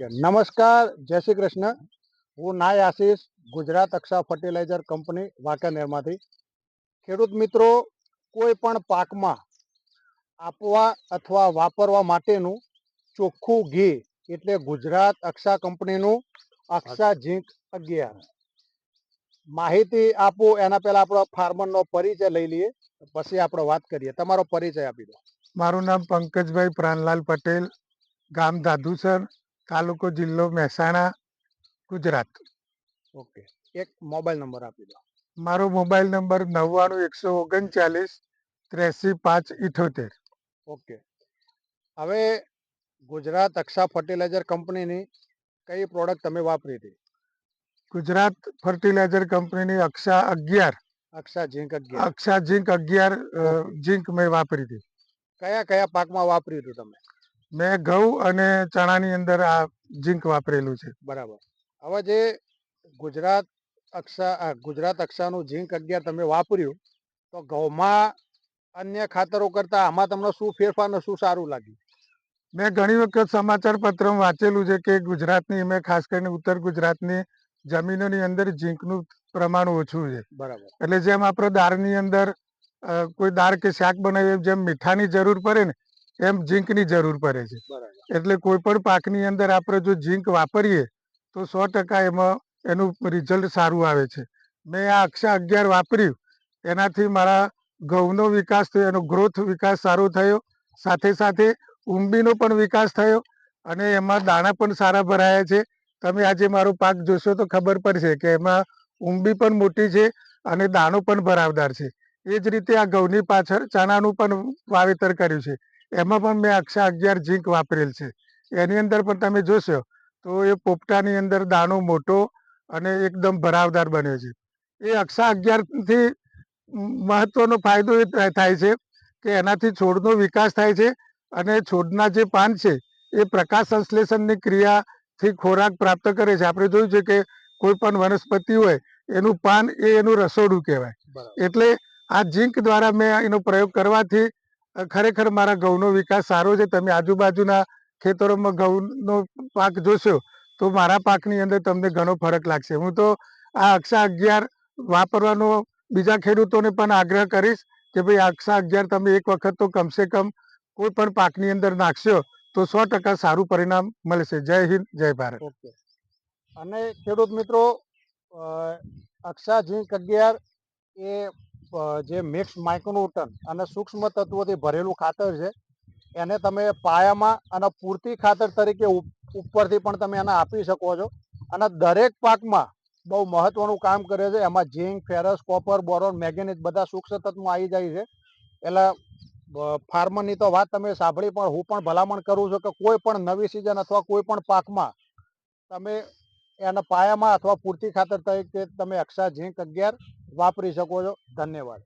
Okay, નમસ્કાર, જય શ્રી કૃષ્ણ. હું નાય આશીષ, ગુજરાત અક્ષા ફર્ટિલાઇઝર કંપની વાંકાનેરમાંથી. ખેડૂત મિત્રો, કોઈ પણ પાકમાં આપવા અથવા વાપરવા માટેનું ચોખ્ખું ઘી એટલે ગુજરાત અક્ષા કંપનીનું અક્ષા ઝીંક 11 માહિતી આપું એના પહેલા આપણો ફાર્મરનો પરિચય લઈ લઈએ, પછી આપણે વાત કરીએ. તમારો પરિચય આપી દો. મારું નામ પંકજભાઈ પ્રાણલાલ પટેલ, ગામ દાદુસર, તાલુકો જિલ્લો મહેસાણા, ગુજરાત. ઓકે, એક મોબાઈલ નંબર આપી દો. મારો મોબાઈલ નંબર 99 139 83 5 78. ઓકે, હવે ગુજરાત અક્ષા ફર્ટિલાઇઝર કંપનીની કઈ પ્રોડક્ટ તમે વાપરી હતી? ગુજરાત ફર્ટિલાઇઝર કંપનીની અક્ષા 11, અક્ષા ઝીંક 11. અક્ષા ઝીંક 11 ઝીંક મેં વાપરી હતી. કયા કયા પાકમાં વાપર્યું હતું તમે? મેં ઘઉં અને ચણાની અંદર આ ઝીંક વાપરેલું છે. બરાબર. હવે જે ગુજરાત અક્ષાનું ઝીંક 11 તમે વાપર્યું, તો ઘઉંમાં અન્ય ખાતરો કરતા આમાં તમને શું ફેરફાર ને શું સારું લાગ્યું? મેં ઘણી વખત સમાચાર પત્રમાં વાંચેલું છે કે ગુજરાતની, મેં ખાસ કરીને ઉત્તર ગુજરાતની જમીનોની અંદર ઝીંકનું પ્રમાણ ઓછું છે. બરાબર. એટલે જેમ આપણે દાળની અંદર કોઈ દાળ કે શાક બનાવીએ જેમ મીઠાની જરૂર પડે ને, એમ ઝીંકની જરૂર પડે છે. બરાબર. એટલે કોઈ પણ પાકની અંદર આપણે જો ઝીંક વાપરીએ તો 100% એમાં એનું રિઝલ્ટ સારું આવે છે. મેં આ અક્ષા 11 વાપર્યું, એનાથી મારા ઘઉંનો વિકાસ થયો, એનો ગ્રોથ વિકાસ સારો થયો, સાથે સાથે ઊંબીનો પણ વિકાસ થયો અને એમાં દાણા પણ સારા ભરાયા છે. તમે આજે મારો પાક જોશો તો ખબર પડશે કે એમાં ઊંબી પણ મોટી છે અને દાણો પણ ભરાવદાર છે. એ જ રીતે આ ઘઉંની પાછળ ચણાનું પણ વાવેતર કર્યું છે. એમાં પણ મેં અક્ષા 11 ઝીંક વાપરેલ છે. એની અંદર પણ તમે જોશો તો એ પોપટાની અંદર દાણો મોટો અને એકદમ ભરાવદાર બન્યો છે. એ અક્ષા 11 થી મહત્વનો ફાયદો એ થાય છે કે એનાથી છોડનો વિકાસ થાય છે અને છોડના જે પાન છે એ પ્રકાશ સંશ્લેષણની ક્રિયાથી ખોરાક પ્રાપ્ત કરે છે. આપણે જોયું છે કે કોઈ પણ વનસ્પતિ હોય એનું પાન એ એનું રસોડું કહેવાય. એટલે આ ઝીંક દ્વારા મેં એનો પ્રયોગ કરવાથી ખરેખર મારા ઘઉંનો વિકાસ સારો છે. તમે આજુબાજુના ખેતરોમાં ઘઉંનો પાક જોશો તો મારા પાકની અંદર તમને ઘણો ફરક લાગશે. હું તો આ અક્ષા 11 વાપરવાનો બીજા ખેડૂતોને પણ આગ્રહ કરીશ કે ભાઈ અક્ષા 11 તમે એક વખત તો કમસે કમ કોઈ પણ પાકની અંદર નાખશો તો 100% સારું પરિણામ મળશે. જય હિન્દ, જય ભારત. ઓકે, અને ખેડૂત મિત્રો, અક્ષા ઝીંક 11 એ જે મિક્સ માઇક્રોન્યુટન અને સૂક્ષ્મ તત્વોથી ભરેલું ખાતર છે. એને તમે પાયામાં અને પૂરતી ખાતર તરીકે ઉપરથી પણ તમે એને આપી શકો છો. અને દરેક પાકમાં બહુ મહત્વનું કામ કરે છે. એમાં ઝીંક, ફેરસ, કોપર, બોરોન, મેંગેનીઝ બધા સૂક્ષ્મ તત્વો આવી જાય છે. એટલે ફાર્મરની તો વાત તમે સાંભળી, પણ હું પણ ભલામણ કરું છું કે કોઈ પણ નવી સિઝન અથવા કોઈ પણ પાકમાં તમે એના પાયામાં અથવા પૂરતી ખાતર તરીકે તમે અક્ષા ઝીંક 11 વાપરી શકો છો. ધન્યવાદ.